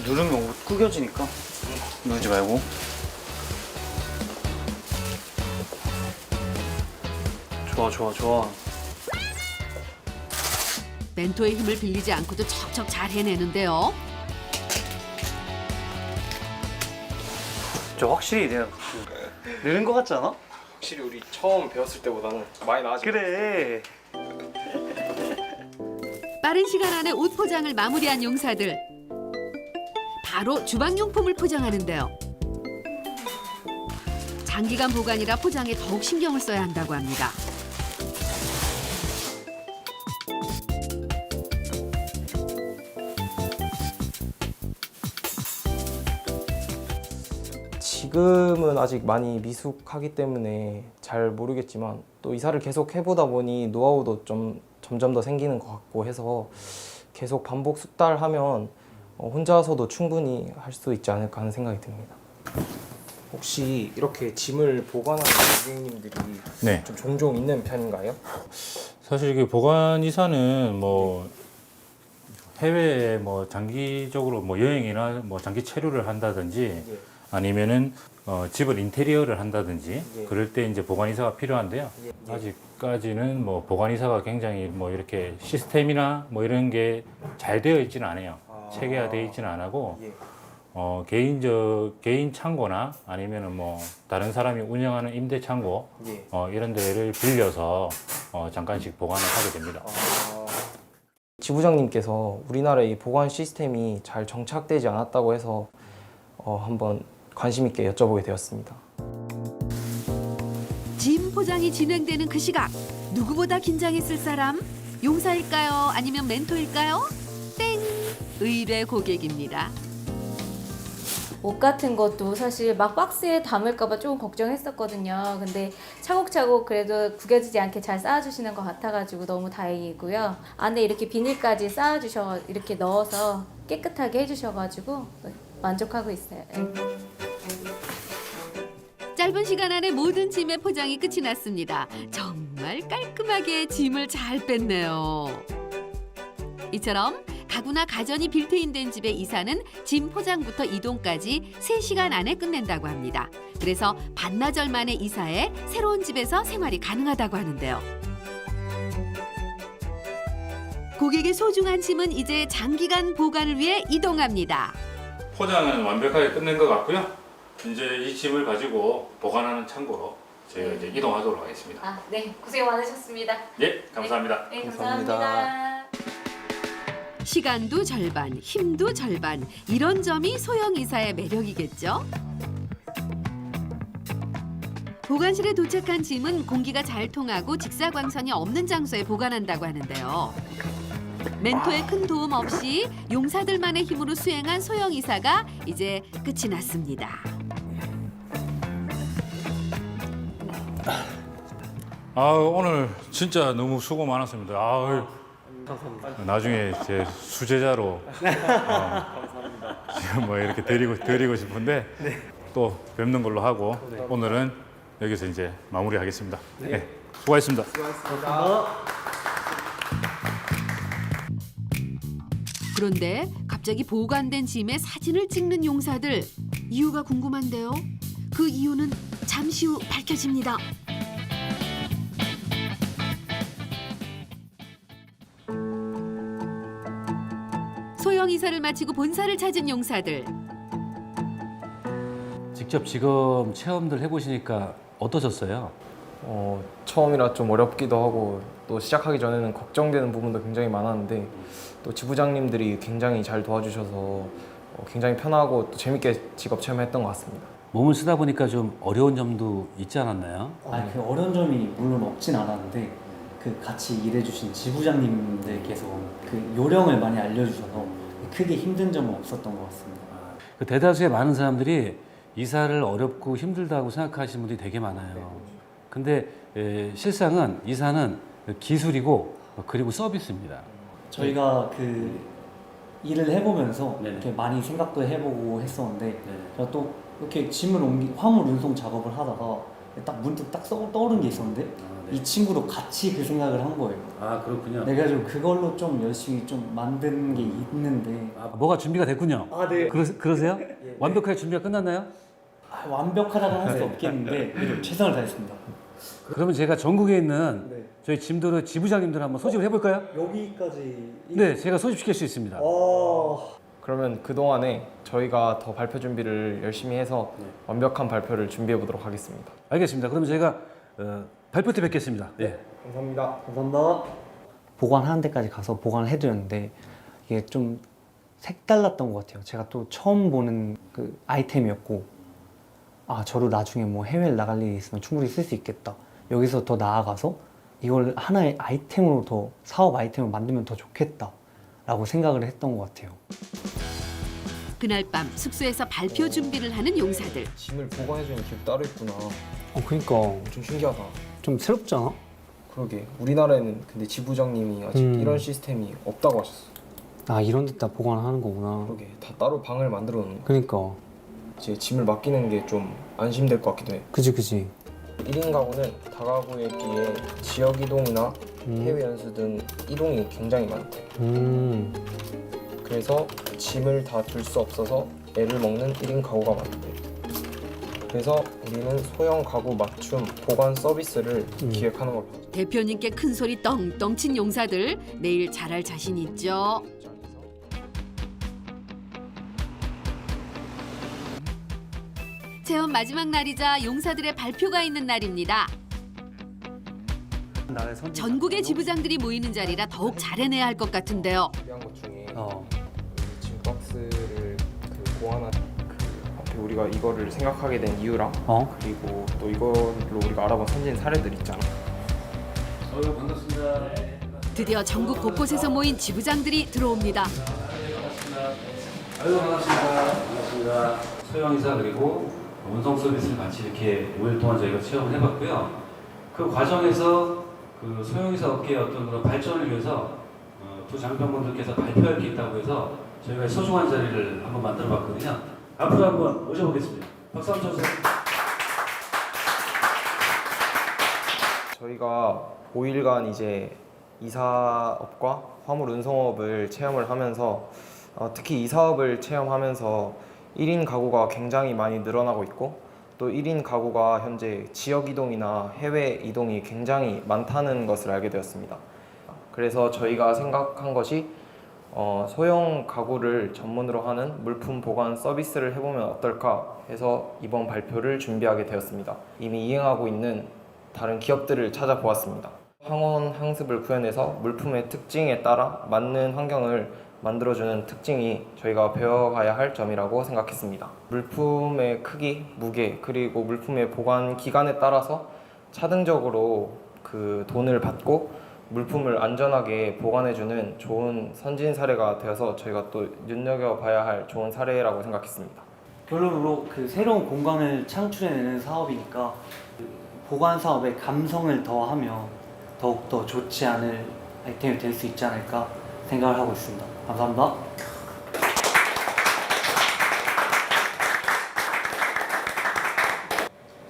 누르면 옷 구겨지니까 누르지 말고. 좋아. 멘토의 힘을 빌리지 않고도 척척 잘 해내는데요. 저 확실히 내가 느는 것 같지 않아? 확실히 우리 처음 배웠을 때보다는 많이 나아진 그래. 빠른 시간 안에 옷 포장을 마무리한 용사들. 바로 주방용품을 포장하는데요. 장기간 보관이라 포장에 더욱 신경을 써야 한다고 합니다. 지금은 아직 많이 미숙하기 때문에 잘 모르겠지만 또 이사를 계속 해보다 보니 노하우도 좀 점점 더 생기는 것 같고 해서 계속 반복 숙달하면 혼자서도 충분히 할 수 있지 않을까 하는 생각이 듭니다. 혹시 이렇게 짐을 보관하는 고객님들이 네. 좀 종종 있는 편인가요? 사실 이게 보관 이사는 뭐 해외에 뭐 장기적으로 뭐 여행이나 뭐 장기 체류를 한다든지 예. 아니면은 집을 인테리어를 한다든지 예. 그럴 때 이제 보관 이사가 필요한데요. 예. 아직까지는 뭐 보관 이사가 굉장히 뭐 이렇게 시스템이나 뭐 이런 게 잘 되어 있지는 않아요. 체계화되어 있지는 않고 예. 개인 창고나 아니면은 뭐 다른 사람이 운영하는 임대 창고 예. 이런 데를 빌려서 잠깐씩 보관을 하게 됩니다. 지부장님께서 우리나라의 이 보관 시스템이 잘 정착되지 않았다고 해서 한번 관심 있게 여쭤보게 되었습니다. 짐 포장이 진행되는 그 시각. 누구보다 긴장했을 사람? 용사일까요? 아니면 멘토일까요? 땡! 의뢰 고객입니다. 옷 같은 것도 사실 막 박스에 담을까봐 조금 걱정했었거든요. 근데 차곡차곡 그래도 구겨지지 않게 잘 쌓아주시는 것 같아가지고 너무 다행이고요. 안에 이렇게 비닐까지 쌓아주셔 이렇게 넣어서 깨끗하게 해주셔가지고 만족하고 있어요. 짧은 시간 안에 모든 짐의 포장이 끝이 났습니다. 정말 깔끔하게 짐을 잘 뺐네요. 이처럼 가구나 가전이 빌트인된 집의 이사는 짐 포장부터 이동까지 3시간 안에 끝낸다고 합니다. 그래서 반나절 만에 이사해 새로운 집에서 생활이 가능하다고 하는데요. 고객의 소중한 짐은 이제 장기간 보관을 위해 이동합니다. 포장은 완벽하게 끝낸 것 같고요. 이제 이 짐을 가지고 보관하는 창고로 저희가 이제 이동하도록 하겠습니다. 아, 네. 고생 많으셨습니다. 예, 감사합니다. 네, 감사합니다. 시간도 절반, 힘도 절반. 이런 점이 소형 이사의 매력이겠죠? 보관실에 도착한 짐은 공기가 잘 통하고 직사광선이 없는 장소에 보관한다고 하는데요. 멘토의 큰 도움 없이 용사들만의 힘으로 수행한 소형 이사가 이제 끝이 났습니다. 오늘 진짜 너무 수고 많았습니다. 나중에 제 수제자로 지금 뭐 이렇게 드리고 싶은데 또 뵙는 걸로 하고 오늘은 여기서 이제 마무리하겠습니다. 네, 수고하셨습니다. 그런데 갑자기 보관된 짐에 사진을 찍는 용사들. 이유가 궁금한데요. 그 이유는 잠시 후 밝혀집니다. 소형 이사를 마치고 본사를 찾은 용사들. 직접 직업 체험들 해보시니까 어떠셨어요? 처음이라 좀 어렵기도 하고 또 시작하기 전에는 걱정되는 부분도 굉장히 많았는데 또 지부장님들이 굉장히 잘 도와주셔서 굉장히 편하고 또 재밌게 직업 체험했던 것 같습니다. 몸을 쓰다 보니까 좀 어려운 점도 있지 않았나요? 그 어려운 점이 물론 없진 않았는데 그 같이 일해주신 지부장님들께서 그 요령을 많이 알려주셔서 크게 힘든 점은 없었던 것 같습니다. 그 대다수의 많은 사람들이 이사를 어렵고 힘들다고 생각하시는 분들이 되게 많아요. 근데 실상은 이사는 기술이고 그리고 서비스입니다. 저희가 그 일을 해보면서 네네. 이렇게 많이 생각도 해보고 했었는데 제가 또 이렇게 짐을 화물 운송 작업을 하다가 딱 문득 딱 떠오른 게 있었는데 이 친구도 같이 그 생각을 한 거예요. 아, 그렇군요. 네, 그래가지고 그걸로 좀 열심히 좀 만든 게 있는데 뭐가 준비가 됐군요. 네. 그러세요? 완벽하게 준비가 끝났나요? 완벽하다고 할 수 없겠는데 그래도 최선을 다했습니다. 그러면 제가 전국에 있는 저희 짐도르 지부장님들 한번 소집을 해볼까요? 여기까지. 네, 제가 소집시킬 수 있습니다. 그러면 그동안에 저희가 더 발표 준비를 열심히 해서 완벽한 발표를 준비해 보도록 하겠습니다. 알겠습니다. 그러면 저희가 발표 때 뵙겠습니다. 네. 감사합니다. 감사합니다. 보관하는 데까지 가서 보관을 해드렸는데 이게 좀 색달랐던 것 같아요. 제가 또 처음 보는 그 아이템이었고, 아, 저로 나중에 뭐 해외를 나갈 일이 있으면 충분히 쓸 수 있겠다. 여기서 더 나아가서 이걸 하나의 아이템으로 더 사업 아이템을 만들면 더 좋겠다 라고 생각을 했던 것 같아요. 그날 밤 숙소에서 발표 준비를 하는 용사들. 짐을 보관해주는 기업 따로 있구나. 그러니까 엄청 신기하다. 좀 새롭잖아? 그러게. 우리나라에는 근데 지부장님이 아직 이런 시스템이 없다고 하셨어. 아, 이런 데다 보관하는 거구나. 그러게. 다 따로 방을 만들어 놓는 거. 그러니까. 이제 짐을 맡기는 게 좀 안심될 것 같기도 해. 그지. 1인 가구는 다가구에 비해 지역 이동이나 해외 연수 등 이동이 굉장히 많대. 그래서 짐을 다 둘 수 없어서 애를 먹는 1인 가구가 많대. 그래서 우리는 소형 가구 맞춤 보관 서비스를 기획하는 걸로 하자. 대표님께 큰 소리 떵떵 친 용사들 내일 잘할 자신 있죠. 체험 마지막 날이자 용사들의 발표가 있는 날입니다. 전국의 지부장들이 모이는 자리라 더욱 잘해내야 할 것 같은데요. 준비한 것 중에 짐 박스를 보완한 앞에 우리가 이거를 생각하게 된 이유랑 그리고 또 이걸로 우리가 알아본 선진 사례들 있잖아. 반갑습니다. 드디어 전국 곳곳에서 모인 지부장들이 들어옵니다. 아유, 반갑습니다. 소형이사 그리고 운송 서비스를 같이 이렇게 5일 동안 저희가 체험을 해봤고요. 그 과정에서 그 소형이사 업계의 어떤 그런 발전을 위해서 두 장병분들께서 발표할 게 있다고 해서 저희가 소중한 자리를 한번 만들어봤거든요. 앞으로 한번 모셔보겠습니다. 박수 한번 쳐주세요. 저희가 5일간 이제 이사업과 화물 운송업을 체험을 하면서 특히 이사업을 체험하면서 1인 가구가 굉장히 많이 늘어나고 있고 또 1인 가구가 현재 지역 이동이나 해외 이동이 굉장히 많다는 것을 알게 되었습니다. 그래서 저희가 생각한 것이 소형 가구를 전문으로 하는 물품 보관 서비스를 해보면 어떨까 해서 이번 발표를 준비하게 되었습니다. 이미 이행하고 있는 다른 기업들을 찾아보았습니다. 항원 항습을 구현해서 물품의 특징에 따라 맞는 환경을 만들어주는 특징이 저희가 배워가야 할 점이라고 생각했습니다. 물품의 크기, 무게, 그리고 물품의 보관 기간에 따라서 차등적으로 그 돈을 받고 물품을 안전하게 보관해주는 좋은 선진 사례가 되어서 저희가 또 눈여겨봐야 할 좋은 사례라고 생각했습니다. 결론으로 그 새로운 공간을 창출해내는 사업이니까 보관 사업에 감성을 더하며 더욱더 좋지 않을 아이템이 될 수 있지 않을까 생각을 하고 있습니다. 감사합니다.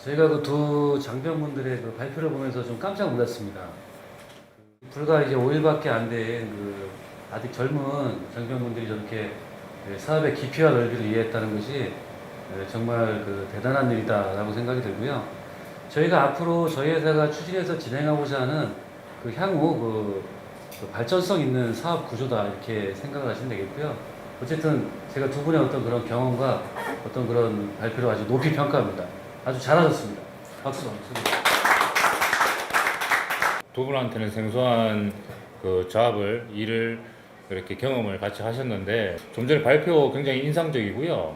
저희가 그 두 장병분들의 그 발표를 보면서 좀 깜짝 놀랐습니다. 불과 이제 5일밖에 안 된 그 아직 젊은 장병분들이 저렇게 사업의 깊이와 넓이를 이해했다는 것이 정말 그 대단한 일이다라고 생각이 들고요. 저희가 앞으로 저희 회사가 추진해서 진행하고자 하는 그 향후 그 발전성 있는 사업 구조다 이렇게 생각을 하시면 되겠고요. 어쨌든 제가 두 분의 어떤 그런 경험과 어떤 그런 발표를 아주 높이 평가합니다. 아주 잘하셨습니다. 박수. 두 분한테는 생소한 그 작업을 일을 이렇게 경험을 같이 하셨는데 좀 전에 발표 굉장히 인상적이고요.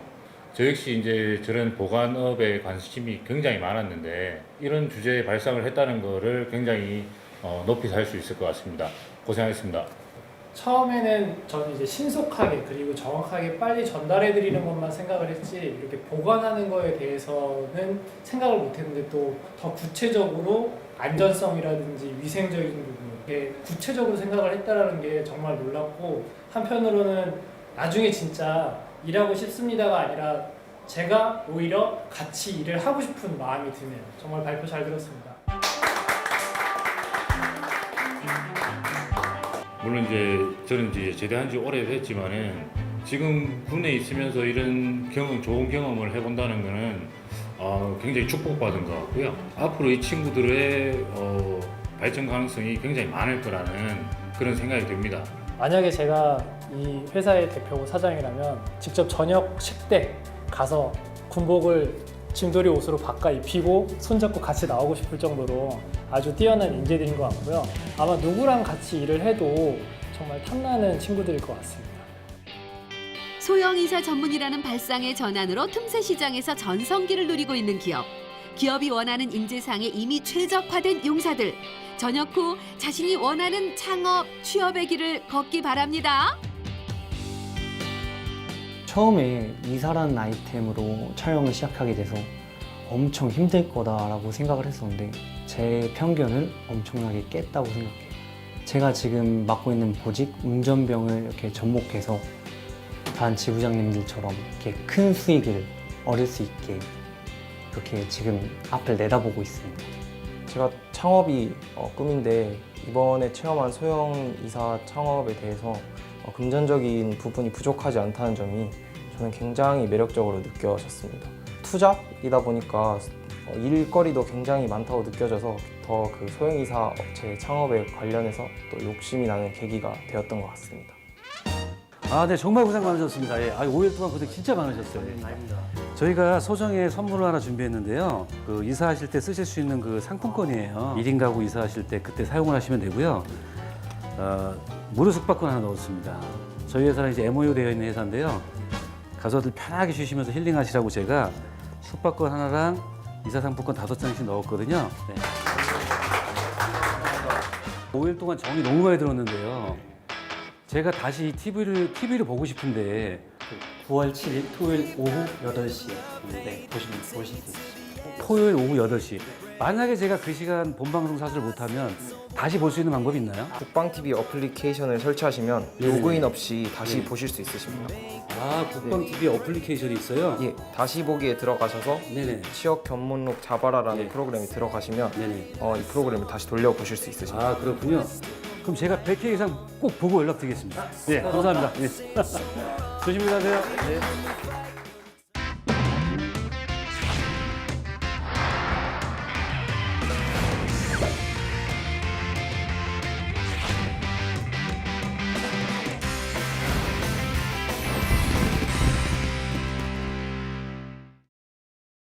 저 역시 이제 저런 보관업에 관심이 굉장히 많았는데 이런 주제에 발상을 했다는 거를 굉장히 높이 살 수 있을 것 같습니다. 고생하셨습니다. 처음에는 저는 이제 신속하게 그리고 정확하게 빨리 전달해 드리는 것만 생각을 했지 이렇게 보관하는 거에 대해서는 생각을 못 했는데 또 더 구체적으로 안전성이라든지 위생적인 부분 이렇게 구체적으로 생각을 했다라는 게 정말 놀랍고 한편으로는 나중에 진짜 일하고 싶습니다가 아니라 제가 오히려 같이 일을 하고 싶은 마음이 드네요. 정말 발표 잘 들었습니다. 물론 이제 저는 이제 제대한 지 오래됐지만은 지금 군에 있으면서 이런 좋은 경험을 해본다는 거는 굉장히 축복받은 것 같고요. 앞으로 이 친구들의 발전 가능성이 굉장히 많을 거라는 그런 생각이 듭니다. 만약에 제가 이 회사의 대표고 사장이라면 직접 저녁 식대 가서 군복을 짐돌이 옷으로 바꿔 입히고 손잡고 같이 나오고 싶을 정도로 아주 뛰어난 인재들인 것 같고요. 아마 누구랑 같이 일을 해도 정말 탐나는 친구들일 것 같습니다. 소형이사 전문이라는 발상의 전환으로 틈새 시장에서 전성기를 누리고 있는 기업. 기업이 원하는 인재상에 이미 최적화된 용사들. 전역 후 자신이 원하는 창업, 취업의 길을 걷기 바랍니다. 처음에 이사라는 아이템으로 촬영을 시작하게 돼서 엄청 힘들 거다라고 생각을 했었는데 제 편견을 엄청나게 깼다고 생각해요. 제가 지금 맡고 있는 보직 운전병을 이렇게 접목해서 다른 지부장님들처럼 이렇게 큰 수익을 얻을 수 있게 그렇게 지금 앞을 내다보고 있습니다. 제가 창업이 꿈인데 이번에 체험한 소형 이사 창업에 대해서 금전적인 부분이 부족하지 않다는 점이 저는 굉장히 매력적으로 느껴졌습니다. 투잡이다 보니까 일거리도 굉장히 많다고 느껴져서 더 그 소형 이사 업체 창업에 관련해서 또 욕심이 나는 계기가 되었던 것 같습니다. 아, 네, 정말 고생 많으셨습니다. 예. 5일 동안 고생 진짜 많으셨어요. 저희가 소정의 선물을 하나 준비했는데요. 그 이사하실 때 쓰실 수 있는 그 상품권이에요. 1인 가구 이사하실 때 그때 사용을 하시면 되고요. 무료 숙박권 하나 넣었습니다. 저희 회사는 이제 MOU 되어 있는 회사인데요. 가서들 편하게 쉬시면서 힐링하시라고 제가 숙박권 하나랑 이사 상품권 5장씩 넣었거든요. 네. 5일 동안 정이 너무 많이 들었는데요. 제가 다시 TV를 보고 싶은데 9월 7일 토요일 오후 8시에 보실 수 있습니다. 토요일 오후 8시. 만약에 제가 그 시간 본방송 사수를 못하면 다시 볼 수 있는 방법이 있나요? 국방TV 어플리케이션을 설치하시면 로그인 없이 다시 보실 수 있으십니다. 아, 국방TV 어플리케이션이 있어요? 예, 다시 보기에 들어가셔서 네네. 취업 견문록 잡아라라는 예. 프로그램이 들어가시면 네네. 이 프로그램을 다시 돌려보실 수 있으십니다. 아, 그렇군요. 그럼 제가 100회 이상 꼭 보고 연락드리겠습니다. 네, 감사합니다. 네. 조심히 가세요. 네.